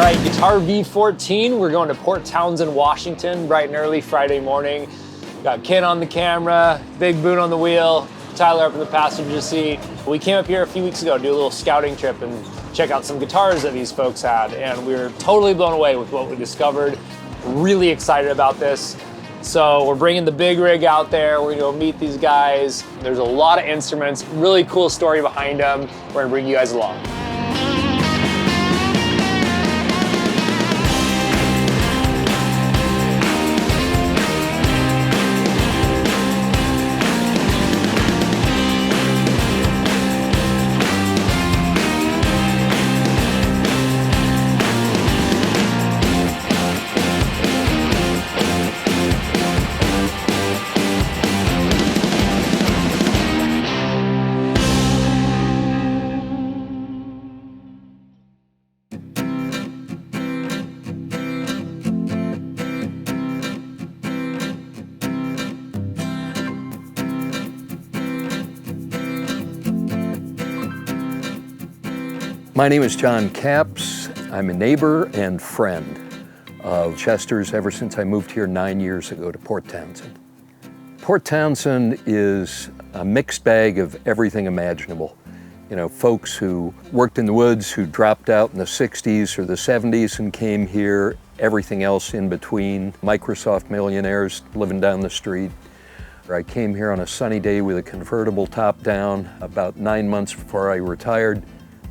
right, GuitarRV 14. We're going to Port Townsend, Washington, bright and early Friday morning. Got Ken on the camera, Big Boone on the wheel, Tyler up in the passenger seat. We came up here a few weeks ago to do a little scouting trip and check out some guitars that these folks had, and we were totally blown away with what we discovered. Really excited about this. So we're bringing the big rig out there. We're gonna go meet these guys. There's a lot of instruments, really cool story behind them. We're gonna bring you guys along. My name is John Capps. I'm a neighbor and friend of Chester's ever since I moved here 9 years ago to Port Townsend. Port Townsend is a mixed bag of everything imaginable. You know, folks who worked in the woods, who dropped out in the 60s or the 70s and came here, everything else in between, Microsoft millionaires living down the street. I came here on a sunny day with a convertible top down about 9 months before I retired.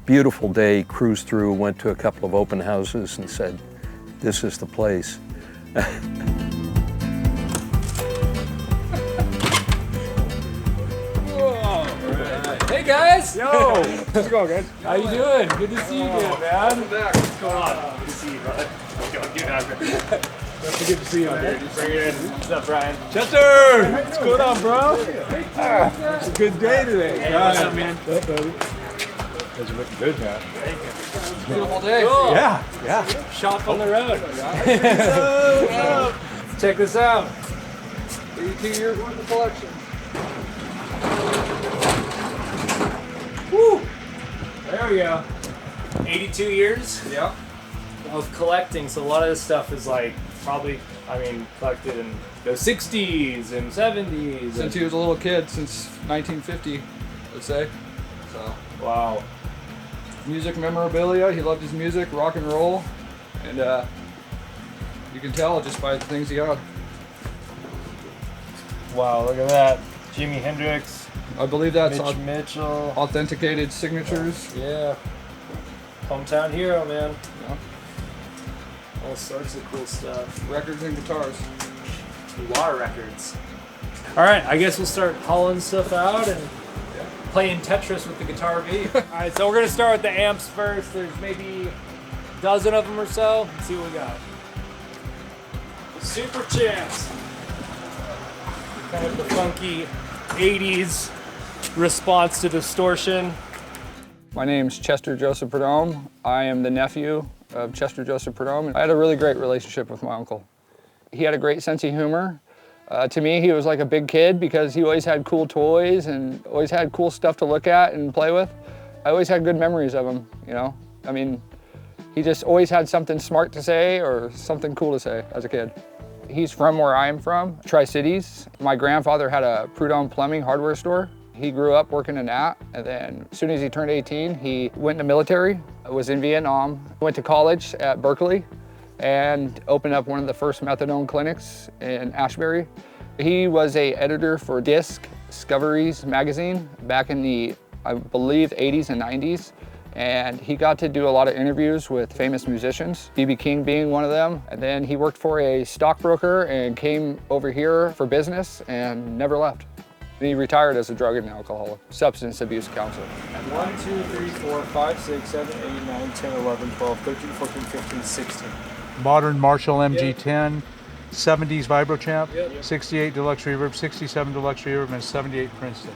Beautiful day, cruised through, went to a couple of open houses and said, this is the place. Whoa. Hey guys! Yo! How's it going, guys? How you doing? Good to see you, man. What's going on? Good to see you, brother. Let's go, get out here. That's good to see you, man. Bring it in. What's up, Brian? Chester! What's going on, bro? It's a good day today. Hey, what's up, man? What's up, buddy? You guys are looking good, man. Beautiful day. Cool. Yeah. Shop on the road. Check this out. 82 years worth of collection. Woo! There we go. 82 years Yeah. of collecting, so a lot of this stuff is like probably, collected in the 60s and 70s. Since he was a little kid, since 1950, let's say. So, Wow. music memorabilia. He loved his music, rock and roll, and you can tell just by the things he got. Wow, look at that. Jimi Hendrix, I believe that's Mitch Mitchell. authenticated signatures. Yeah. Hometown hero, man. Yeah. All sorts of cool stuff. Records and guitars. A lot of records. All right, I guess we'll start hauling stuff out and playing Tetris with the GuitarRV. All right, so we're gonna start with the amps first. There's maybe a dozen of them or so. Let's see what we got. Super Champs. Kind of the funky 80s response to distortion. My name's Chester Joseph Prudhomme. I am the nephew of Chester Joseph Prudhomme. I had a really great relationship with my uncle. He had a great sense of humor. To me, he was like a big kid because he always had cool toys and always had cool stuff to look at and play with. I always had good memories of him, you know? I mean, he just always had something smart to say or something cool to say as a kid. He's from where I am from, Tri-Cities. My grandfather had a Prudhomme plumbing hardware store. He grew up working in that, and then as soon as he turned 18, he went in the military, was in Vietnam, went to college at Berkeley, and opened up one of the first methadone clinics in Ashbury. He was an editor for Discoveries magazine back in the, I believe, 80s and 90s. And he got to do a lot of interviews with famous musicians, B.B. King being one of them. And then he worked for a stockbroker and came over here for business and never left. He retired as a drug and alcohol substance abuse counselor. 1, 2, 3, 4, 5, 6, 7, 8, 9, 10, 11, 12, 13, 14, 15, 16. Modern Marshall MG10, 70s Vibrochamp, Yep. 68 Deluxe Reverb, 67 Deluxe Reverb, and 78 Princeton.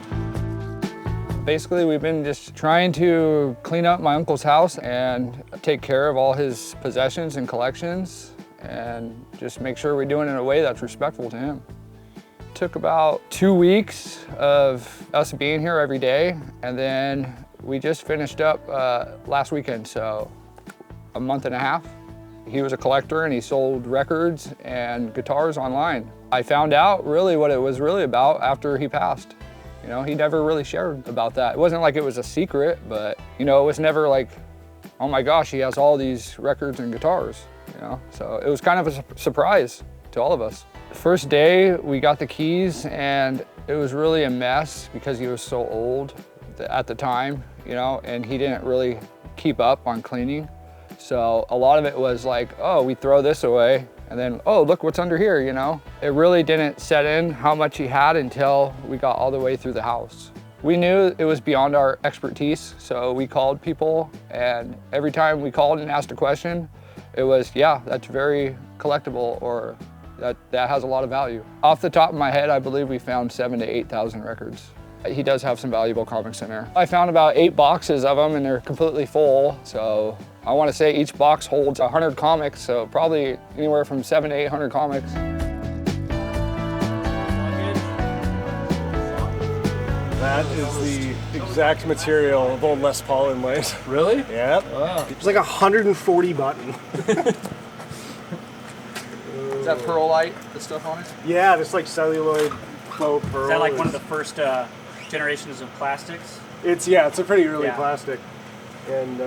Basically, we've been just trying to clean up my uncle's house and take care of all his possessions and collections and just make sure we're doing it in a way that's respectful to him. It took about 2 weeks of us being here every day, and then we just finished up last weekend, so a month and a half. He was a collector and he sold records and guitars online. I found out really what it was really about after he passed. You know, he never really shared about that. It wasn't like it was a secret, but you know, it was never like, oh my gosh, he has all these records and guitars, you know? So it was kind of a surprise to all of us. The first day we got the keys and it was really a mess because he was so old at the time, you know, and he didn't really keep up on cleaning. So a lot of it was like, oh, we throw this away and then, oh, look what's under here, you know? It really didn't set in how much he had until we got all the way through the house. We knew it was beyond our expertise, so we called people, and every time we called and asked a question, it was, yeah, that's very collectible, or that has a lot of value. Off the top of my head, I believe we found 7,000 to 8,000 records. He does have some valuable comics in there. I found about 8 boxes of them and they're completely full. So I want to say each box holds 100 comics. So probably anywhere from 700 to 800 comics. That is the exact material of old Les Paul inlays. Really? Yep. Wow. It's like 140 button. Is that perlite, the stuff on it? Yeah, this like celluloid faux pearl. Is that like one of the first generations of plastics? It's a pretty early Yeah. plastic, and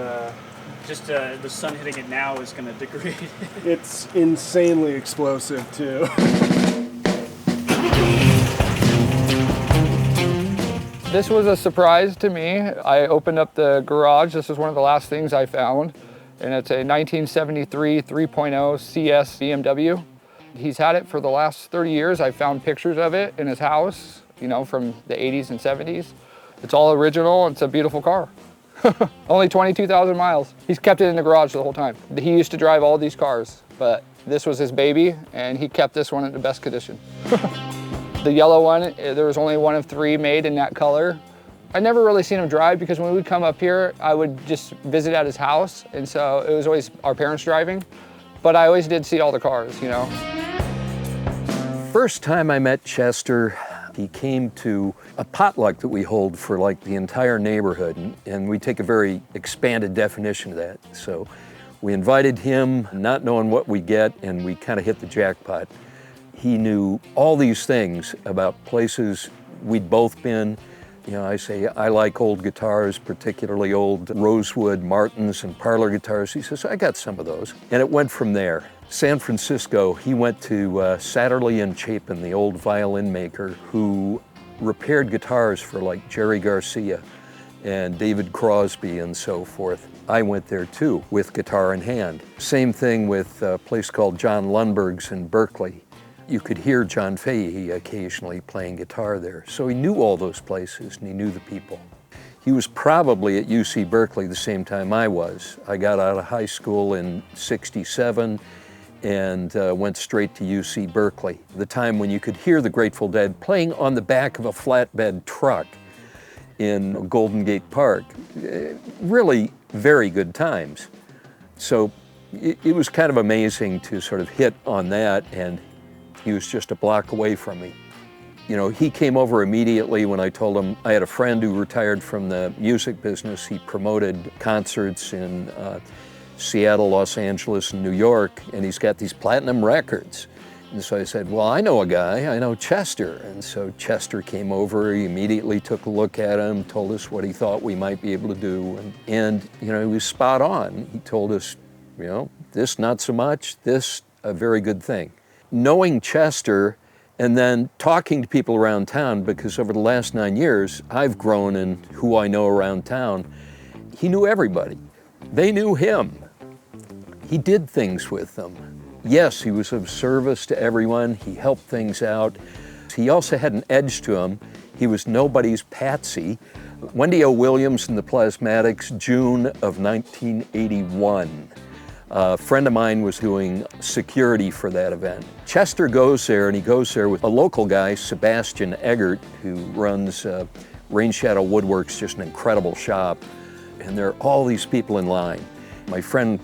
Just the sun hitting it now is going to degrade. it's insanely explosive too. This was a surprise to me. I opened up the garage. This was one of the last things I found. And it's a 1973 3.0 CS BMW. He's had it for the last 30 years. I found pictures of it in his house, you know, from the 80s and 70s. It's all original. It's a beautiful car. Only 22,000 miles. He's kept it in the garage the whole time. He used to drive all these cars, but this was his baby, and he kept this one in the best condition. The yellow one, there was only one of 3 made in that color. I never really seen him drive because when we would come up here, I would just visit at his house, and so it was always our parents driving, but I always did see all the cars, you know. First time I met Chester, he came to a potluck that we hold for like the entire neighborhood, and we take a very expanded definition of that. So we invited him, not knowing what we get, and we kind of hit the jackpot. He knew all these things about places we'd both been. You know, I say, I like old guitars, particularly old Rosewood, Martins, and parlor guitars. He says, I got some of those. And it went from there. San Francisco, he went to Satterley and Chapin, the old violin maker, who repaired guitars for like Jerry Garcia and David Crosby and so forth. I went there too, with guitar in hand. Same thing with a place called John Lundberg's in Berkeley. You could hear John Fahey occasionally playing guitar there. So he knew all those places and he knew the people. He was probably at UC Berkeley the same time I was. I got out of high school in '67 and went straight to UC Berkeley. The time when you could hear the Grateful Dead playing on the back of a flatbed truck in Golden Gate Park. Really very good times. So it was kind of amazing to sort of hit on that, and he was just a block away from me. You know, he came over immediately when I told him I had a friend who retired from the music business. He promoted concerts in Seattle, Los Angeles, and New York, and he's got these platinum records. And so I said, well, I know a guy, I know Chester. And so Chester came over, he immediately took a look at him, told us what he thought we might be able to do. And you know, he was spot on. He told us, you know, this not so much, this a very good thing. Knowing Chester and then talking to people around town, because over the last 9 years, I've grown in who I know around town. He knew everybody. They knew him. He did things with them. Yes, he was of service to everyone. He helped things out. He also had an edge to him. He was nobody's patsy. Wendy O. Williams and the Plasmatics, June of 1981. A friend of mine was doing security for that event. Chester goes there, and he goes there with a local guy, Sebastian Eggert, who runs Rain Shadow Woodworks, just an incredible shop. And there are all these people in line. My friend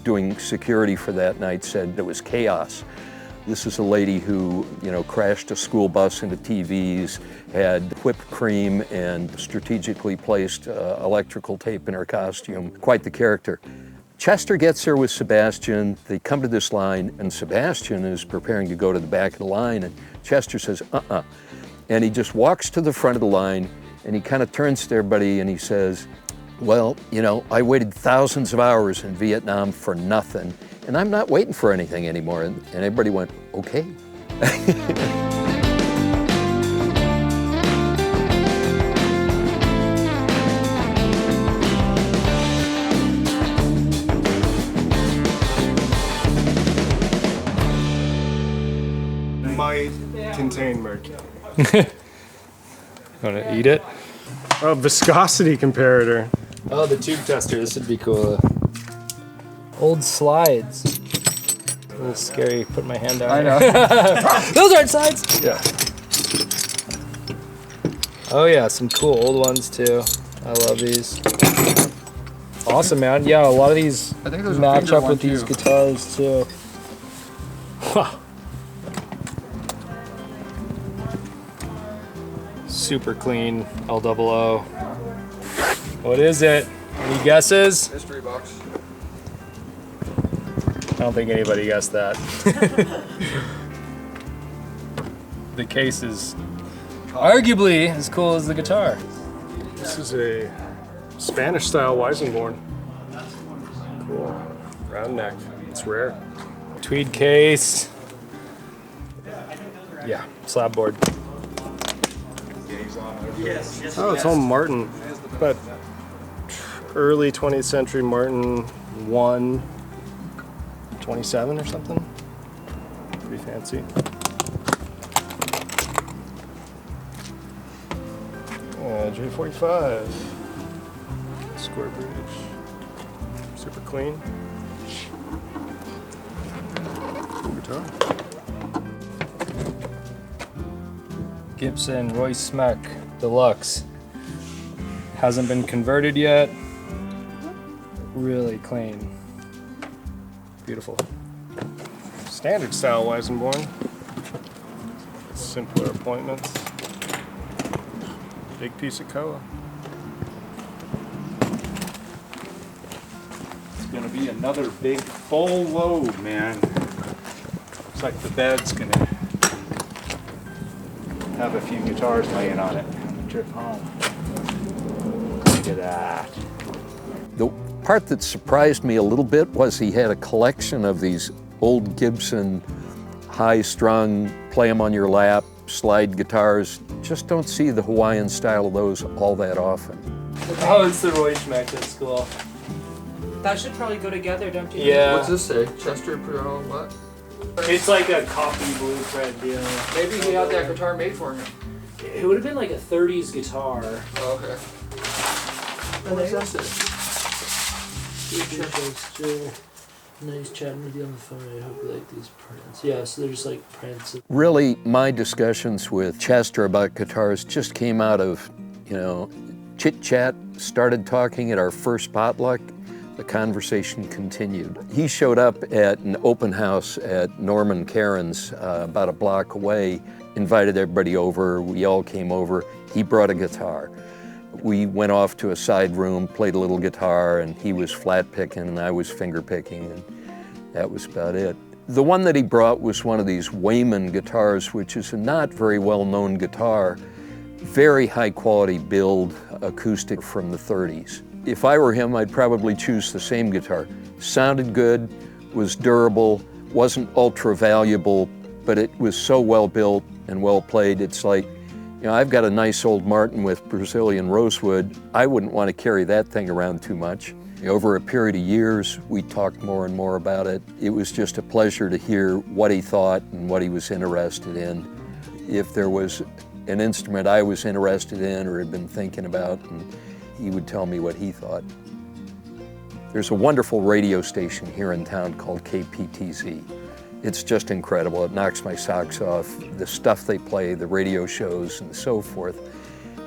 doing security for that night said it was chaos. This is a lady who, you know, crashed a school bus into TVs, had whipped cream and strategically placed electrical tape in her costume. Quite the character. Chester gets there with Sebastian. They come to this line, and Sebastian is preparing to go to the back of the line, and Chester says, And he just walks to the front of the line, and he kind of turns to everybody and he says, well, you know, I waited thousands of hours in Vietnam for nothing, and I'm not waiting for anything anymore. And everybody went, okay. Might contain mercury. Want to eat it? A viscosity comparator. Oh, the tube tester. This would be cool. Old slides. A little scary putting my hand down. I know. Those aren't slides. Yeah. Oh yeah, some cool old ones too. I love these. Awesome, man. Yeah, a lot of these I think there's a match finger up one, with these too. guitars too. Super clean L00. What is it? Any guesses? Mystery box. I don't think anybody guessed that. The case is arguably as cool as the guitar. This is a Spanish-style Weizenborn. Cool. Round neck. It's rare. Tweed case. Yeah, slab board. Oh, it's all Martin, but early 20th century Martin 127 or something. Pretty fancy. J45. Square bridge. Super clean. Cool guitar. Gibson Royce Smeck Deluxe. Hasn't been converted yet. Really clean. Beautiful. Standard style Weizenborn. Simpler appointments. Big piece of koa. It's gonna be another big full load, man. Looks like the bed's gonna have a few guitars laying on it on the trip home. Look at that. The part that surprised me a little bit was he had a collection of these old Gibson high-strung, play them on your lap, slide guitars. Just don't see the Hawaiian style of those all that often. Oh, it's the Royce Smeck. That's cool. That should probably go together, don't you? Yeah. What's this say? Chester Prudhomme, what? It's like a copy blueprint deal. Maybe he had that guitar made for him. It would have been like a 30s guitar. Oh, okay. What does that say? Nice chatting with you on the phone. I hope you like these prints. Yeah, so they're just like prints. Really, my discussions with Chester about guitars just came out of, you know, chit-chat, started talking at our first potluck. The conversation continued. He showed up at an open house at Norman Caron's about a block away, invited everybody over, we all came over. He brought a guitar. We went off to a side room, played a little guitar, and he was flat picking and I was finger picking, and that was about it. The one that he brought was one of these Wayman guitars, which is a not very well-known guitar, very high quality build, acoustic from the 30s. If I were him, I'd probably choose the same guitar. Sounded good, was durable, wasn't ultra valuable, but it was so well built and well played. It's like, you know, I've got a nice old Martin with Brazilian rosewood. I wouldn't want to carry that thing around too much. Over a period of years, we talked more and more about it. It was just a pleasure to hear what he thought and what he was interested in. If there was an instrument I was interested in or had been thinking about, and he would tell me what he thought. There's a wonderful radio station here in town called KPTZ. It's just incredible. It knocks my socks off. The stuff they play, the radio shows, and so forth.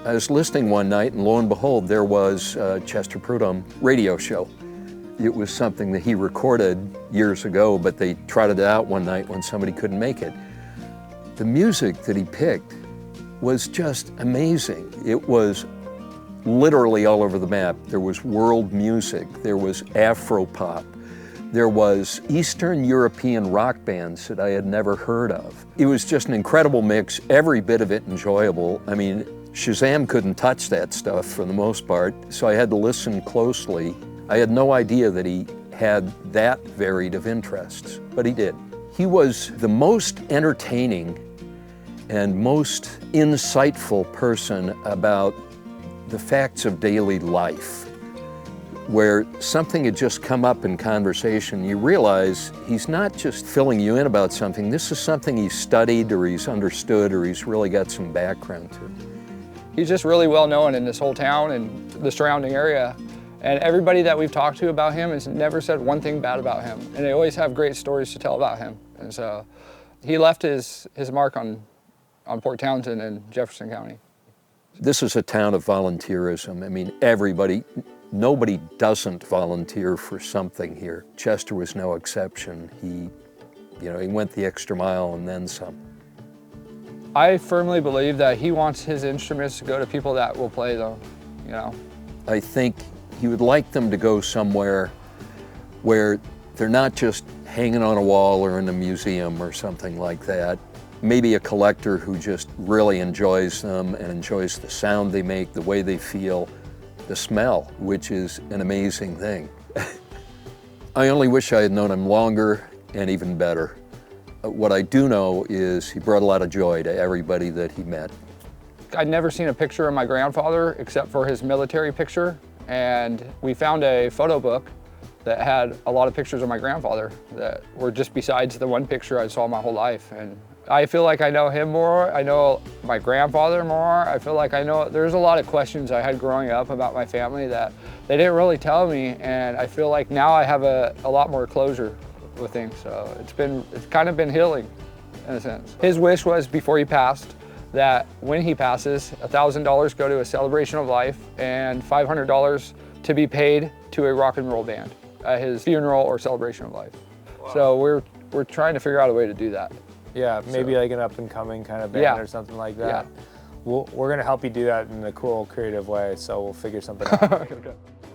I was listening one night, and lo and behold, there was Chester Prudhomme radio show. It was something that he recorded years ago, but they trotted it out one night when somebody couldn't make it. The music that he picked was just amazing. It was literally all over the map. There was world music, there was Afro-pop, there was Eastern European rock bands that I had never heard of. It was just an incredible mix, every bit of it enjoyable. I mean, Shazam couldn't touch that stuff for the most part, so I had to listen closely. I had no idea that he had that varied of interests, but he did. He was the most entertaining and most insightful person about the facts of daily life, where something had just come up in conversation. You realize he's not just filling you in about something, this is something he's studied or he's understood or he's really got some background to. He's just really well known in this whole town and the surrounding area. And everybody that we've talked to about him has never said one thing bad about him. And they always have great stories to tell about him. And so he left his mark on Port Townsend and Jefferson County. This is a town of volunteerism. I mean, nobody doesn't volunteer for something here. Chester was no exception. He went the extra mile and then some. I firmly believe that he wants his instruments to go to people that will play them, I think he would like them to go somewhere where they're not just hanging on a wall or in a museum or something like that. Maybe a collector who just really enjoys them and enjoys the sound they make, the way they feel, the smell, which is an amazing thing. I only wish I had known him longer and even better. What I do know is he brought a lot of joy to everybody that he met. I'd never seen a picture of my grandfather except for his military picture, and we found a photo book that had a lot of pictures of my grandfather that were just besides the one picture I saw my whole life. And I feel like I know him more, I know my grandfather more, I feel like there's a lot of questions I had growing up about my family that they didn't really tell me, and I feel like now I have a lot more closure with things, so it's kind of been healing in a sense. His wish was before he passed that when he passes, $1,000 go to a celebration of life and $500 to be paid to a rock and roll band at his funeral or celebration of life. Wow. So we're trying to figure out a way to do that. Yeah, maybe like an up and coming kind of band or something like that. Yeah. We're gonna help you do that in a cool, creative way, so we'll figure something out.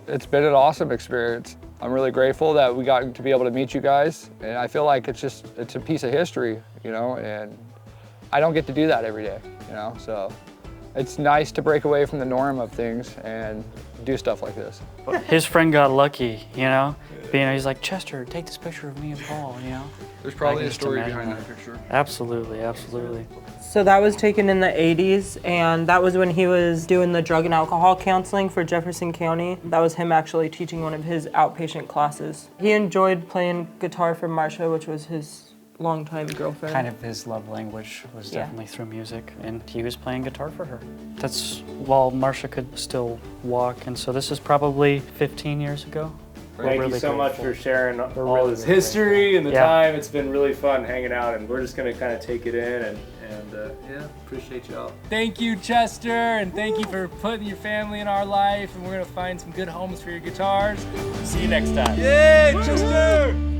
It's been an awesome experience. I'm really grateful that we got to be able to meet you guys, and I feel like it's a piece of history, and I don't get to do that every day, so it's nice to break away from the norm of things and do stuff like this. His friend got lucky, he's like, Chester, take this picture of me and Paul, There's probably a story behind that picture. Absolutely, absolutely. So that was taken in the 80s, and that was when he was doing the drug and alcohol counseling for Jefferson County. That was him actually teaching one of his outpatient classes. He enjoyed playing guitar for Marcia, which was his longtime girlfriend. Kind of his love language was definitely through music, and he was playing guitar for her. That's while Marcia could still walk, and so this is probably 15 years ago. Thank you so much for sharing all this history and the time. It's been really fun hanging out, and we're just going to kind of take it in and appreciate y'all. Thank you, Chester, and thank you for putting your family in our life, and we're going to find some good homes for your guitars. See you next time. Yay, Chester!